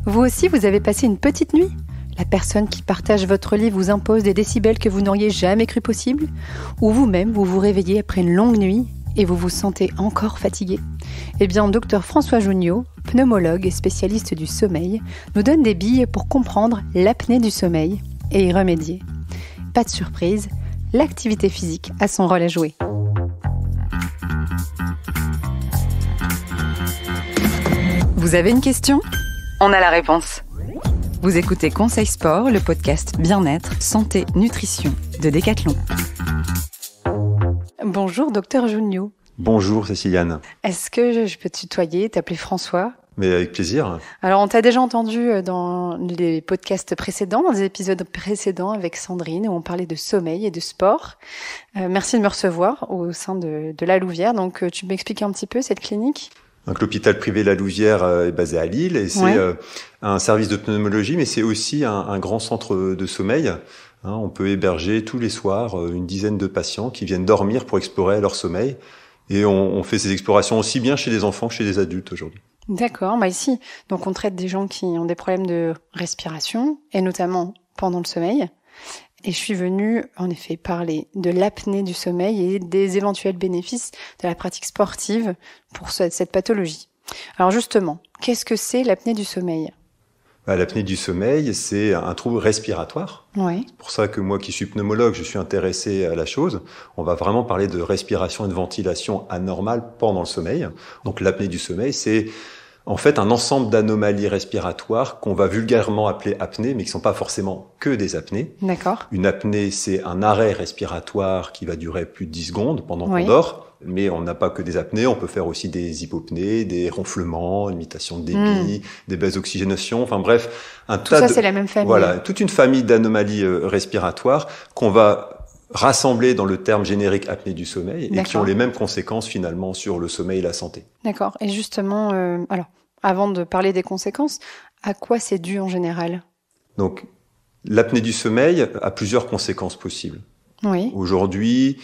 Vous aussi, vous avez passé une petite nuit ? La personne qui partage votre lit vous impose des décibels que vous n'auriez jamais cru possible ? Ou vous-même, vous vous réveillez après une longue nuit et vous vous sentez encore fatigué ? Eh bien, Dr François Junio, pneumologue et spécialiste du sommeil, nous donne des billes pour comprendre l'apnée du sommeil et y remédier. Pas de surprise, l'activité physique a son rôle à jouer. Vous avez une question ? On a la réponse. Vous écoutez Conseil Sport, le podcast bien-être, santé, nutrition de Decathlon. Bonjour, Dr Junio. Bonjour, Céciliane. Est-ce que je peux te tutoyer, t'appeler François ? Mais avec plaisir. Alors, on t'a déjà entendu dans les podcasts précédents, dans les épisodes précédents avec Sandrine, où on parlait de sommeil et de sport. Merci de me recevoir au sein de la Louvière. Donc, tu peux m'expliquer un petit peu cette clinique ? Donc, l'hôpital privé La Louvière est basé à Lille et c'est un service de pneumologie, mais c'est aussi un grand centre de sommeil. On peut héberger tous les soirs une dizaine de patients qui viennent dormir pour explorer leur sommeil. Et on fait ces explorations aussi bien chez les enfants que chez les adultes aujourd'hui. D'accord, ici, donc on traite des gens qui ont des problèmes de respiration, et notamment pendant le sommeil. Et je suis venue, en effet, parler de l'apnée du sommeil et des éventuels bénéfices de la pratique sportive pour cette pathologie. Alors justement, qu'est-ce que c'est l'apnée du sommeil ? L'apnée du sommeil, c'est un trouble respiratoire. Oui. C'est pour ça que moi qui suis pneumologue, je suis intéressé à la chose. On va vraiment parler de respiration et de ventilation anormale pendant le sommeil. Donc l'apnée du sommeil, c'est en fait un ensemble d'anomalies respiratoires qu'on va vulgairement appeler apnées, mais qui ne sont pas forcément que des apnées. D'accord. Une apnée, c'est un arrêt respiratoire qui va durer plus de 10 secondes pendant qu'on Oui. dort. Mais on n'a pas que des apnées, on peut faire aussi des hypopnées, des ronflements, imitation de débit, des baisses d'oxygénation, enfin bref, Tout ça, c'est la même famille. Voilà, toute une famille d'anomalies respiratoires qu'on va rassembler dans le terme générique apnée du sommeil et qui ont les mêmes conséquences finalement sur le sommeil et la santé. D'accord. Et justement, alors, avant de parler des conséquences, à quoi c'est dû en général ? Donc, l'apnée du sommeil a plusieurs conséquences possibles. Oui. Aujourd'hui,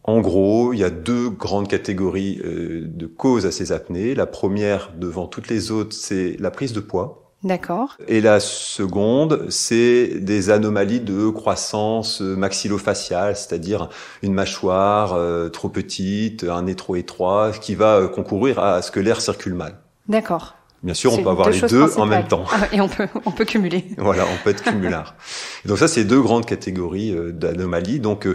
en gros, il y a deux grandes catégories de causes à ces apnées. La première, devant toutes les autres, c'est la prise de poids. D'accord. Et la seconde, c'est des anomalies de croissance maxillofaciale, c'est-à-dire une mâchoire trop petite, un nez trop étroit, qui va concourir à ce que l'air circule mal. D'accord. Bien sûr, on peut avoir les deux en même temps. Et on peut cumuler. Voilà, on peut être cumulard. Et donc ça, c'est deux grandes catégories d'anomalies. Donc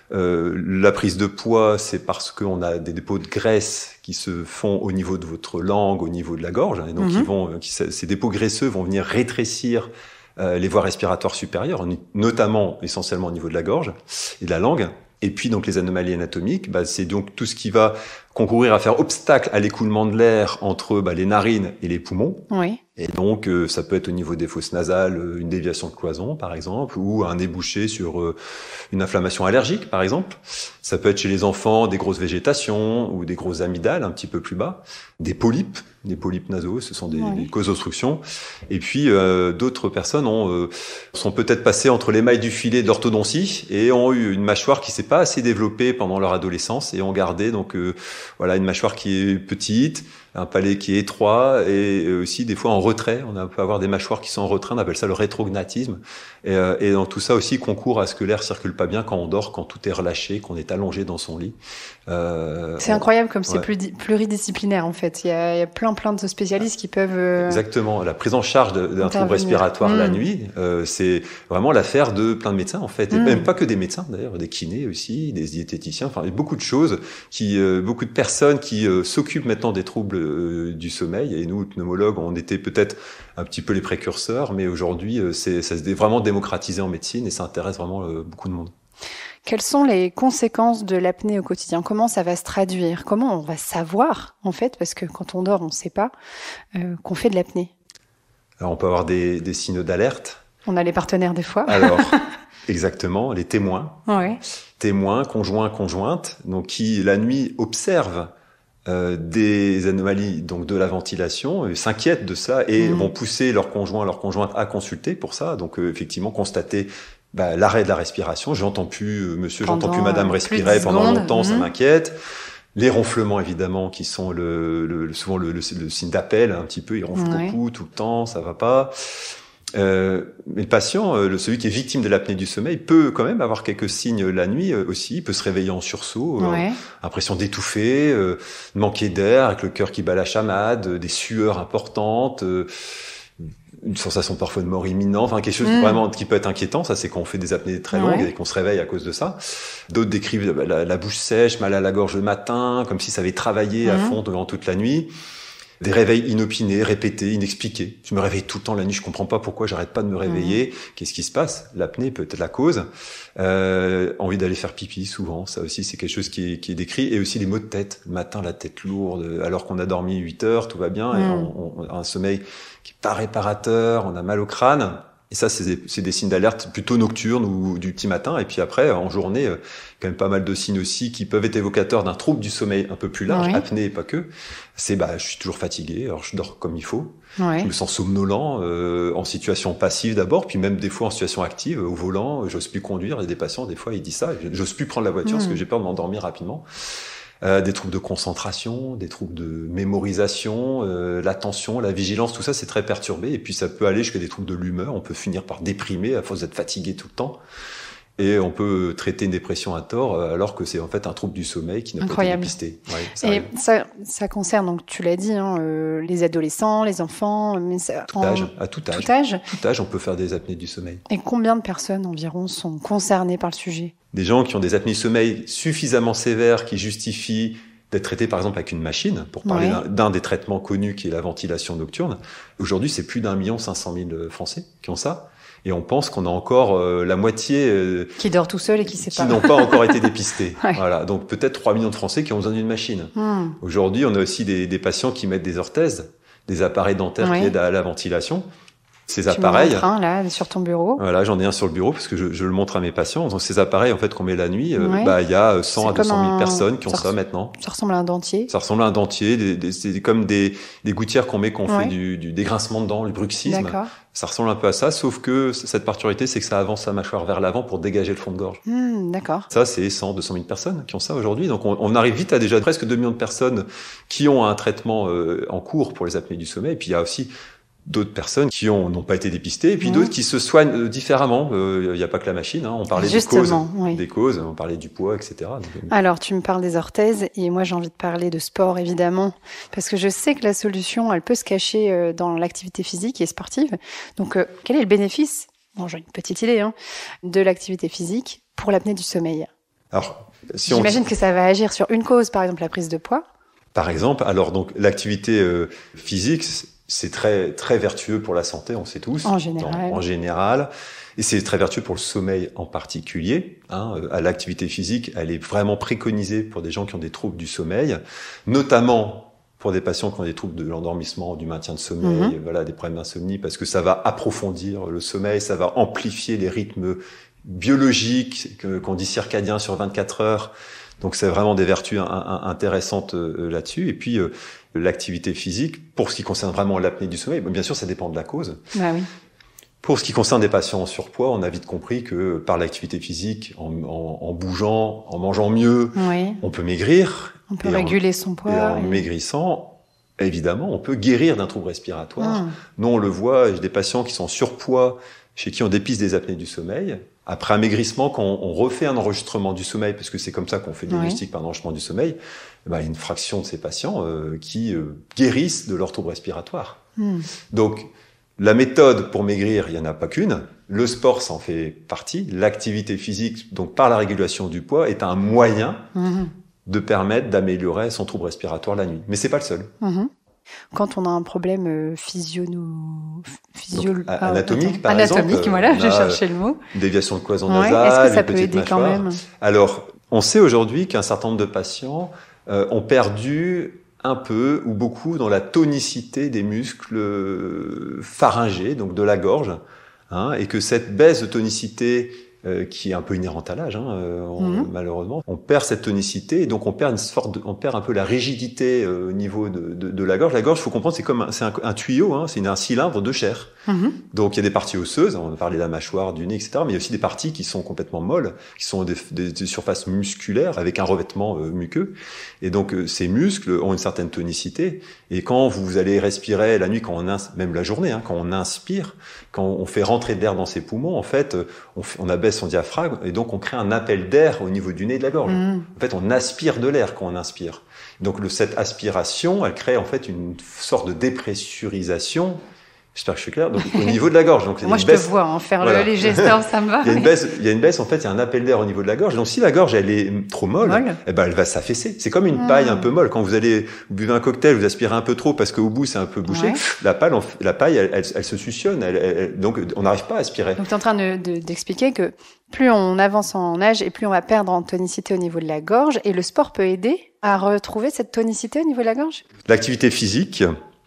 la prise de poids, c'est parce qu'on a des dépôts de graisse qui se font au niveau de votre langue, au niveau de la gorge, et donc ces dépôts graisseux vont venir rétrécir les voies respiratoires supérieures, notamment essentiellement au niveau de la gorge et de la langue. Et puis donc les anomalies anatomiques, c'est donc tout ce qui va concourir à faire obstacle à l'écoulement de l'air entre les narines et les poumons. Oui. Et donc ça peut être au niveau des fosses nasales, une déviation de cloison par exemple, ou un débouché sur une inflammation allergique par exemple. Ça peut être chez les enfants des grosses végétations ou des grosses amygdales un petit peu plus bas, des polypes nasaux, ce sont des causes d'obstruction. Et puis d'autres personnes sont peut-être passées entre les mailles du filet de l'orthodontie et ont eu une mâchoire qui s'est pas assez développée pendant leur adolescence et ont gardé donc une mâchoire qui est petite, un palais qui est étroit et aussi des fois en retrait. On peut avoir des mâchoires qui sont en retrait, on appelle ça le rétrognatisme. Et dans tout ça aussi concourt à ce que l'air circule pas bien quand on dort, quand tout est relâché, qu'on est allongé dans son lit. C'est incroyable comme c'est pluridisciplinaire en fait. Il y a plein de spécialistes qui peuvent... Exactement. La prise en charge d'un trouble respiratoire la nuit, c'est vraiment l'affaire de plein de médecins en fait. Et même pas que des médecins d'ailleurs, des kinés aussi, des diététiciens. Enfin, il y a beaucoup de choses beaucoup de personnes qui s'occupent maintenant des troubles du sommeil. Et nous, pneumologues, on était peut-être un petit peu les précurseurs, mais aujourd'hui, ça s'est vraiment démocratisé en médecine et ça intéresse vraiment beaucoup de monde. Quelles sont les conséquences de l'apnée au quotidien ? Comment ça va se traduire ? Comment on va savoir, en fait, parce que quand on dort, on ne sait pas, qu'on fait de l'apnée ? Alors, on peut avoir des signaux d'alerte. On a les partenaires des fois. Alors, exactement, les témoins. Ouais. Témoins, conjoints, conjointes, donc qui, la nuit, observent des anomalies donc de la ventilation, s'inquiètent de ça et vont pousser leur conjoint, leur conjointe à consulter pour ça. Donc, effectivement, constater l'arrêt de la respiration. J'entends plus monsieur, j'entends plus madame respirer pendant longtemps, ça m'inquiète. Les ronflements, évidemment, qui sont souvent le signe d'appel, un petit peu. Il ronfle beaucoup, tout le temps, ça va pas. Mais le patient, celui qui est victime de l'apnée du sommeil, peut quand même avoir quelques signes la nuit aussi. Il peut se réveiller en sursaut, impression d'étouffer, manquer d'air, avec le cœur qui bat la chamade, des sueurs importantes, une sensation parfois de mort imminente, enfin quelque chose vraiment qui peut être inquiétant. Ça, c'est quand on fait des apnées très longues et qu'on se réveille à cause de ça. D'autres décrivent la bouche sèche, mal à la gorge le matin, comme si ça avait travaillé à fond durant toute la nuit. Des réveils inopinés, répétés, inexpliqués. Je me réveille tout le temps la nuit, je comprends pas pourquoi j'arrête pas de me réveiller. Qu'est-ce qui se passe? L'apnée peut être la cause. Envie d'aller faire pipi souvent, ça aussi c'est quelque chose qui est décrit. Et aussi les maux de tête. Le matin, la tête lourde, alors qu'on a dormi 8 heures, tout va bien, et on a un sommeil qui est pas réparateur, on a mal au crâne. Et ça, c'est des signes d'alerte plutôt nocturnes ou du petit matin. Et puis après, en journée, quand même pas mal de signes aussi qui peuvent être évocateurs d'un trouble du sommeil un peu plus large, apnée et pas que. C'est je suis toujours fatigué, alors je dors comme il faut. Je me sens somnolent, en situation passive d'abord, puis même des fois en situation active, au volant, j'ose plus conduire. Il y a des patients, des fois, ils disent ça, j'ose plus prendre la voiture parce que j'ai peur de m'endormir rapidement. Des troubles de concentration, des troubles de mémorisation, l'attention, la vigilance, tout ça c'est très perturbé. Et puis ça peut aller jusqu'à des troubles de l'humeur. On peut finir par déprimer à force d'être fatigué tout le temps. Et on peut traiter une dépression à tort alors que c'est en fait un trouble du sommeil qui n'a pas été dépisté. Et ça concerne, donc tu l'as dit, les adolescents, les enfants, mais à tout âge. Tout âge, on peut faire des apnées du sommeil. Et combien de personnes environ sont concernées par le sujet? Des gens qui ont des apnées du sommeil suffisamment sévères qui justifient d'être traités par exemple avec une machine, pour parler d'un des traitements connus qui est la ventilation nocturne. Aujourd'hui, c'est plus d'1 500 000 Français qui ont ça. Et on pense qu'on a encore la moitié qui dort tout seul et qui sait pas. Qui n'ont pas encore été dépistés. Voilà. Donc peut-être 3 millions de Français qui ont besoin d'une machine. Aujourd'hui, on a aussi des patients qui mettent des orthèses, des appareils dentaires qui aident à la ventilation. Ces appareils. Tu m'en montres un là sur ton bureau. Voilà, j'en ai un sur le bureau parce que je le montre à mes patients. Donc ces appareils en fait qu'on met la nuit, il y a 100 à 200 000 personnes qui ont ça maintenant. Ça ressemble à un dentier. Ça ressemble à un dentier, c'est comme des gouttières qu'on met quand on fait du dégrincement de dents, du bruxisme. D'accord. Ça ressemble un peu à ça, sauf que cette particularité, c'est que ça avance sa mâchoire vers l'avant pour dégager le fond de gorge. D'accord. Ça, c'est 100, 200 000 personnes qui ont ça aujourd'hui. Donc, on arrive vite à déjà presque 2 millions de personnes qui ont un traitement en cours pour les apnées du sommeil. Et puis, il y a aussi d'autres personnes qui n'ont pas été dépistées, et puis d'autres qui se soignent différemment. Il n'y a pas que la machine, on parlait des causes, on parlait du poids, etc. Donc, alors, tu me parles des orthèses, et moi j'ai envie de parler de sport, évidemment, parce que je sais que la solution, elle peut se cacher dans l'activité physique et sportive. Donc, quel est le bénéfice, j'ai une petite idée, de l'activité physique pour l'apnée du sommeil? Alors, j'imagine que ça va agir sur une cause, par exemple la prise de poids. Par exemple, alors donc l'activité physique, c'est très très vertueux pour la santé, on sait tous. En général. Et c'est très vertueux pour le sommeil en particulier. L'activité physique, elle est vraiment préconisée pour des gens qui ont des troubles du sommeil, notamment pour des patients qui ont des troubles de l'endormissement, du maintien de sommeil, des problèmes d'insomnie, parce que ça va approfondir le sommeil, ça va amplifier les rythmes biologiques, qu'on dit circadiens sur 24 heures. Donc c'est vraiment des vertus intéressantes là-dessus. Et puis l'activité physique, pour ce qui concerne vraiment l'apnée du sommeil, bien sûr ça dépend de la cause. Oui. Pour ce qui concerne des patients en surpoids, on a vite compris que par l'activité physique, en bougeant, en mangeant mieux, on peut maigrir. On peut réguler son poids. Et en maigrissant, évidemment, on peut guérir d'un trouble respiratoire. Nous, on le voit, j'ai des patients qui sont en surpoids, chez qui on dépiste des apnées du sommeil. Après un maigrissement, quand on refait un enregistrement du sommeil, parce que c'est comme ça qu'on fait le diagnostic par un enregistrement du sommeil, il y a une fraction de ces patients qui guérissent de leur trouble respiratoire. Donc, la méthode pour maigrir, il n'y en a pas qu'une. Le sport, ça en fait partie. L'activité physique, donc par la régulation du poids, est un moyen de permettre d'améliorer son trouble respiratoire la nuit. Mais c'est pas le seul. Quand on a un problème anatomique, par exemple. Anatomique, voilà, j'ai cherché le mot. Déviation de cloison nasale, est-ce que ça peut aider quand même? Alors, on sait aujourd'hui qu'un certain nombre de patients ont perdu un peu ou beaucoup dans la tonicité des muscles pharyngés, donc de la gorge, et que cette baisse de tonicité qui est un peu inhérente à l'âge, malheureusement. On perd cette tonicité et donc on perd on perd un peu la rigidité au niveau de la gorge. La gorge, faut comprendre, c'est un tuyau, c'est un cylindre de chair. Donc il y a des parties osseuses, on a parlé de la mâchoire, du nez, etc. Mais il y a aussi des parties qui sont complètement molles, qui sont des surfaces musculaires avec un revêtement muqueux. Et donc ces muscles ont une certaine tonicité. Et quand vous allez respirer la nuit, même la journée, quand on inspire, quand on fait rentrer de l'air dans ses poumons, en fait, on abaisse son diaphragme et donc on crée un appel d'air au niveau du nez et de la gorge. En fait, on aspire de l'air quand on inspire. Donc cette aspiration, elle crée en fait une sorte de dépressurisation. J'espère que je suis clair. Donc au niveau de la gorge. Donc moi je te vois faire les gestes, ça me va. Il y a une baisse en fait, il y a un appel d'air au niveau de la gorge. Donc si la gorge elle est trop molle, eh ben elle va s'affaisser. C'est comme une paille un peu molle. Quand vous buvez un cocktail, vous aspirez un peu trop parce qu'au bout c'est un peu bouché. La paille elle se suctionne. Donc on n'arrive pas à aspirer. Donc tu es en train d'expliquer que plus on avance en âge et plus on va perdre en tonicité au niveau de la gorge, et le sport peut aider à retrouver cette tonicité au niveau de la gorge. L'activité physique,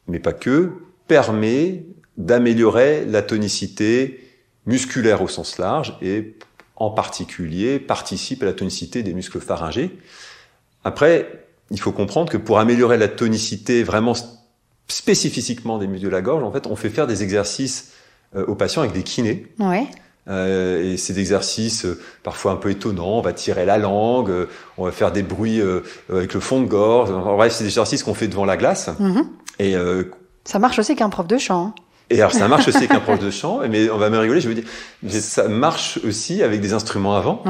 mais pas que, permet d'améliorer la tonicité musculaire au sens large et en particulier participe à la tonicité des muscles pharyngés. Après, il faut comprendre que pour améliorer la tonicité vraiment spécifiquement des muscles de la gorge, en fait, on fait faire des exercices aux patients avec des kinés. Ouais. Et c'est des exercices parfois un peu étonnants. On va tirer la langue, on va faire des bruits avec le fond de gorge. En bref, c'est des exercices qu'on fait devant la glace. Et ça marche aussi qu'un prof de chant. Et alors ça marche aussi avec un prof de chant, mais on va me rigoler, je veux dire, ça marche aussi avec des instruments à vent.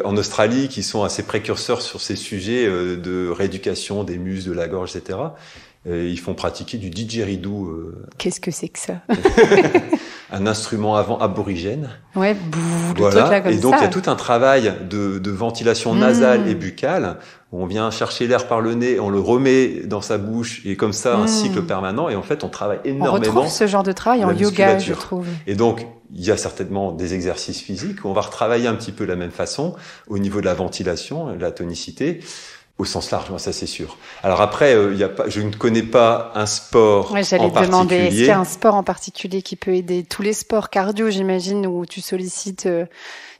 En Australie, qui sont assez précurseurs sur ces sujets de rééducation des muscles, de la gorge, etc. Ils font pratiquer du didgeridoo. Qu'est-ce que c'est que ça? Un instrument à vent aborigène. Ouais, voilà. Là, comme et donc il y a tout un travail de ventilation nasale et buccale. On vient chercher l'air par le nez, on le remet dans sa bouche, et comme ça un cycle permanent. Et en fait, on travaille énormément. On retrouve ce genre de travail en yoga, je trouve. Et donc, il y a certainement des exercices physiques où on va retravailler un petit peu de la même façon au niveau de la ventilation, de la tonicité. Au sens large, ça c'est sûr. Alors après, je ne connais pas un sport en particulier. J'allais te demander, est-ce qu'il y a un sport en particulier qui peut aider? Tous les sports cardio, j'imagine, où tu sollicites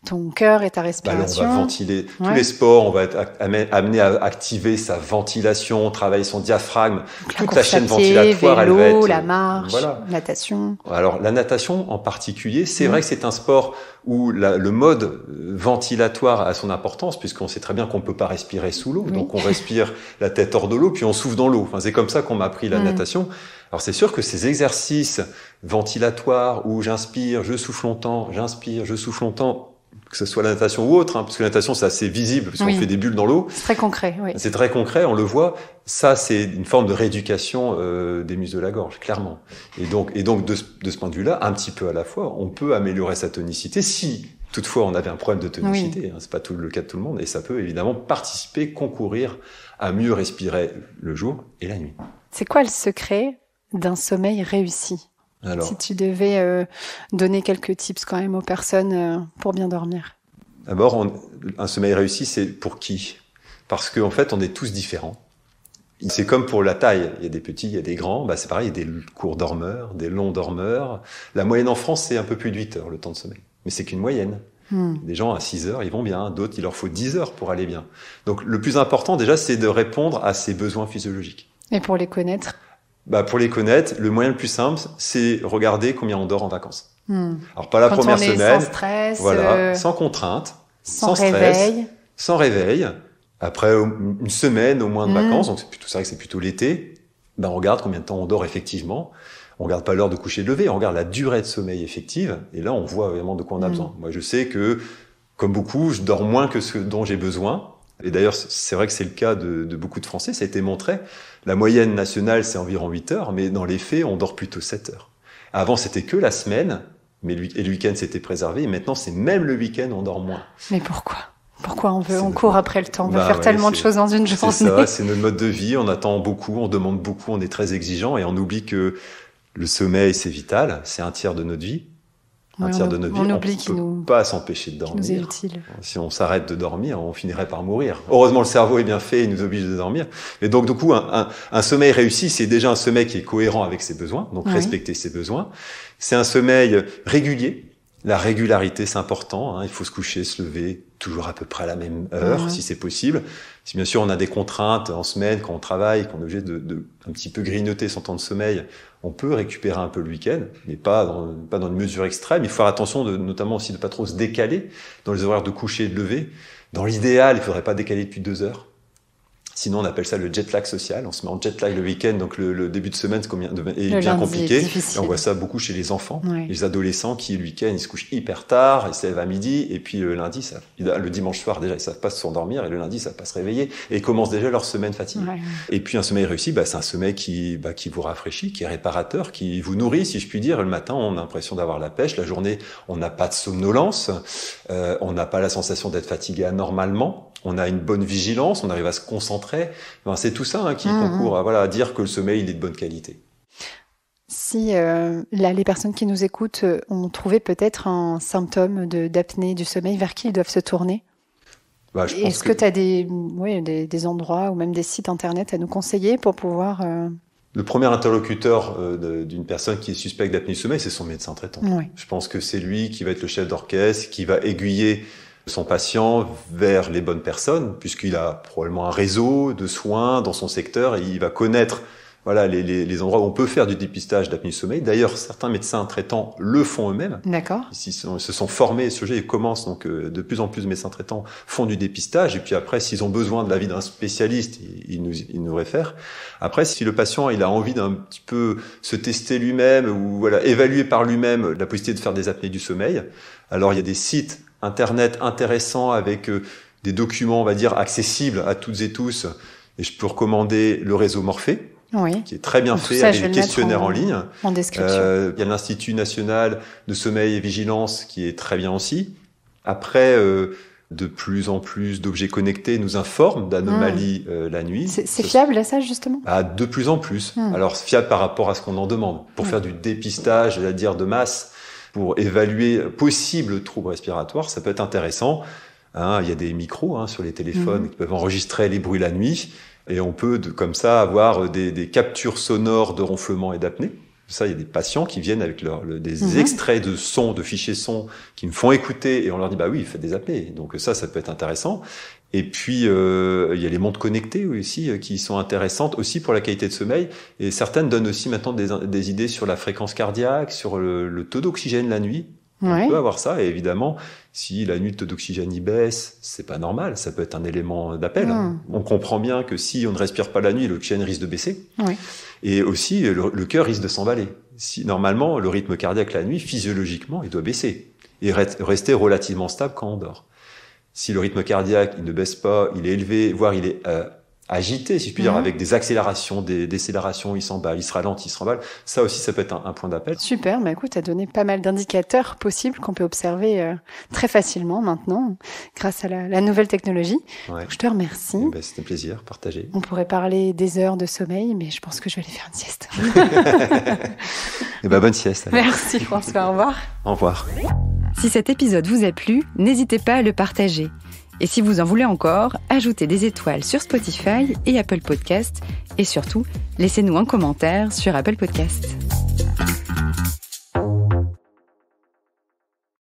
ton cœur et ta respiration. Là, on va ventiler tous les sports, on va être amené à activer sa ventilation, travailler son diaphragme. Donc, toute la chaîne ventilatoire, vélo, elle va être... la marche, natation. Alors la natation en particulier, c'est vrai que c'est un sport où le mode ventilatoire a son importance, puisqu'on sait très bien qu'on ne peut pas respirer sous l'eau. Donc on respire la tête hors de l'eau, puis on souffle dans l'eau. Enfin, c'est comme ça qu'on m'a appris la natation. Alors c'est sûr que ces exercices ventilatoires où j'inspire, je souffle longtemps, j'inspire, je souffle longtemps, que ce soit la natation ou autre, parce que la natation c'est assez visible, parce qu'on fait des bulles dans l'eau. C'est très concret, oui. C'est très concret, on le voit. Ça, c'est une forme de rééducation des muscles de la gorge, clairement. Et donc de ce point de vue-là, un petit peu à la fois, on peut améliorer sa tonicité si toutefois on avait un problème de tonicité. C'est pas le cas de tout le monde, et ça peut évidemment participer, concourir à mieux respirer le jour et la nuit. C'est quoi le secret d'un sommeil réussi? Alors, si tu devais donner quelques tips quand même aux personnes pour bien dormir. D'abord, un sommeil réussi, c'est pour qui? Parce qu'en fait, on est tous différents. C'est comme pour la taille. Il y a des petits, il y a des grands. C'est pareil, il y a des courts dormeurs, des longs dormeurs. La moyenne en France, c'est un peu plus de 8 heures, le temps de sommeil. Mais c'est qu'une moyenne. Des gens à 6 heures, ils vont bien. D'autres, il leur faut 10 heures pour aller bien. Donc, le plus important, déjà, c'est de répondre à ses besoins physiologiques. Et pour les connaître? Pour les connaître, le moyen le plus simple, c'est regarder combien on dort en vacances. Alors, pas la Quand première on est semaine. Sans stress. Sans contrainte. Sans réveil. Stress. Sans réveil. Après une semaine au moins de vacances, donc c'est vrai que c'est plutôt l'été, on regarde combien de temps on dort effectivement. On regarde pas l'heure de coucher et de lever, on regarde la durée de sommeil effective, et là on voit vraiment de quoi on a besoin. Moi je sais que, comme beaucoup, je dors moins que ce dont j'ai besoin. Et d'ailleurs, c'est vrai que c'est le cas de beaucoup de Français, ça a été montré. La moyenne nationale, c'est environ 8 heures, mais dans les faits, on dort plutôt 7 heures. Avant, c'était que la semaine, et le week-end, c'était préservé, et maintenant, c'est même le week-end, on dort moins. Mais pourquoi on court après le temps, on veut faire tellement de choses dans une journée. C'est ça, c'est notre mode de vie, on attend beaucoup, on demande beaucoup, on est très exigeant, et on oublie que le sommeil, c'est vital, c'est un tiers de notre vie. Un tiers de notre vie, on ne peut pas s'empêcher de dormir. Nous est utile. Si on s'arrête de dormir, on finirait par mourir. Heureusement, le cerveau est bien fait, il nous oblige de dormir. Mais donc, du coup, un sommeil réussi, c'est déjà un sommeil qui est cohérent avec ses besoins, donc respecter ses besoins. C'est un sommeil régulier. La régularité, c'est important. Il faut se coucher, se lever toujours à peu près à la même heure, si c'est possible. Si bien sûr on a des contraintes en semaine, quand on travaille, qu'on est obligé de un petit peu grignoter son temps de sommeil, on peut récupérer un peu le week-end, mais pas dans une mesure extrême. Il faut faire attention notamment aussi de pas trop se décaler dans les horaires de coucher et de lever. Dans l'idéal, il faudrait pas décaler depuis 2 heures. Sinon, on appelle ça le jet lag social. On se met en jet lag le week-end, donc le début de semaine est bien compliqué. Et on voit ça beaucoup chez les enfants, les adolescents qui, le week-end, ils se couchent hyper tard, ils se lèvent à midi, et puis le lundi, le dimanche soir déjà, ils savent pas s'endormir, et le lundi, ils savent pas se réveiller, et ils commencent déjà leur semaine fatiguée. Et puis un sommeil réussi, c'est un sommeil qui vous rafraîchit, qui est réparateur, qui vous nourrit, si je puis dire. Le matin, on a l'impression d'avoir la pêche. La journée, on n'a pas de somnolence, on n'a pas la sensation d'être fatigué anormalement. On a une bonne vigilance, on arrive à se concentrer. C'est tout ça qui concourt à dire que le sommeil il est de bonne qualité. Si les personnes qui nous écoutent ont trouvé peut-être un symptôme d'apnée du sommeil, vers qui ils doivent se tourner ? Est-ce que tu as des endroits ou même des sites internet à nous conseiller pour pouvoir... Le premier interlocuteur d'une personne qui est suspecte d'apnée du sommeil, c'est son médecin traitant. Je pense que c'est lui qui va être le chef d'orchestre, qui va aiguiller son patient vers les bonnes personnes, puisqu'il a probablement un réseau de soins dans son secteur et il va connaître les endroits où on peut faire du dépistage d'apnée du sommeil. D'ailleurs, certains médecins traitants le font eux-mêmes. D'accord. Ils se sont formés à ce sujet et commencent, donc de plus en plus de médecins traitants font du dépistage. Et puis après, s'ils ont besoin de l'avis d'un spécialiste, ils nous réfèrent. Après, si le patient il a envie d'un petit peu se tester lui-même ou évaluer par lui-même la possibilité de faire des apnées du sommeil, alors il y a des sites Internet intéressants avec des documents, on va dire, accessibles à toutes et tous. Et je peux recommander le réseau Morphée, qui est très bien fait, avec des questionnaires en ligne. En description. Il y a l'Institut national de sommeil et vigilance qui est très bien aussi. Après, de plus en plus d'objets connectés nous informent d'anomalies la nuit. C'est fiable ça, justement ? De plus en plus. Alors, fiable par rapport à ce qu'on en demande. Pour faire du dépistage, c'est-à-dire de masse, pour évaluer possible troubles respiratoires, ça peut être intéressant. Il y a des micros sur les téléphones qui peuvent enregistrer les bruits la nuit, et on peut comme ça avoir des captures sonores de ronflement et d'apnée. Ça, il y a des patients qui viennent avec des extraits de sons, de fichiers sons, qui me font écouter, et on leur dit oui, faites des apnées. Donc ça peut être intéressant. Et puis il y a les montres connectées aussi qui sont intéressantes aussi pour la qualité de sommeil. Et certaines donnent aussi maintenant des idées sur la fréquence cardiaque, sur le taux d'oxygène la nuit. On peut avoir ça, et évidemment, si la nuit le taux d'oxygène y baisse, c'est pas normal, ça peut être un élément d'appel. On comprend bien que si on ne respire pas la nuit, l'oxygène risque de baisser. Et aussi, le cœur risque de s'emballer. Normalement, le rythme cardiaque la nuit, physiologiquement, il doit baisser et rester relativement stable quand on dort. Si le rythme cardiaque, il ne baisse pas, il est élevé, voire il est agité, si je puis dire, avec des accélérations, des décélérations, il s'emballe, il se ralentit, il se remballe. Ça aussi, ça peut être un point d'appel. Super, écoute, tu as donné pas mal d'indicateurs possibles qu'on peut observer très facilement maintenant, grâce à la nouvelle technologie. Je te remercie. C'était un plaisir, partagé. On pourrait parler des heures de sommeil, mais je pense que je vais aller faire une sieste. Bonne sieste. Alors. Merci François, au revoir. Au revoir. Si cet épisode vous a plu, n'hésitez pas à le partager. Et si vous en voulez encore, ajoutez des étoiles sur Spotify et Apple Podcasts. Et surtout, laissez-nous un commentaire sur Apple Podcasts.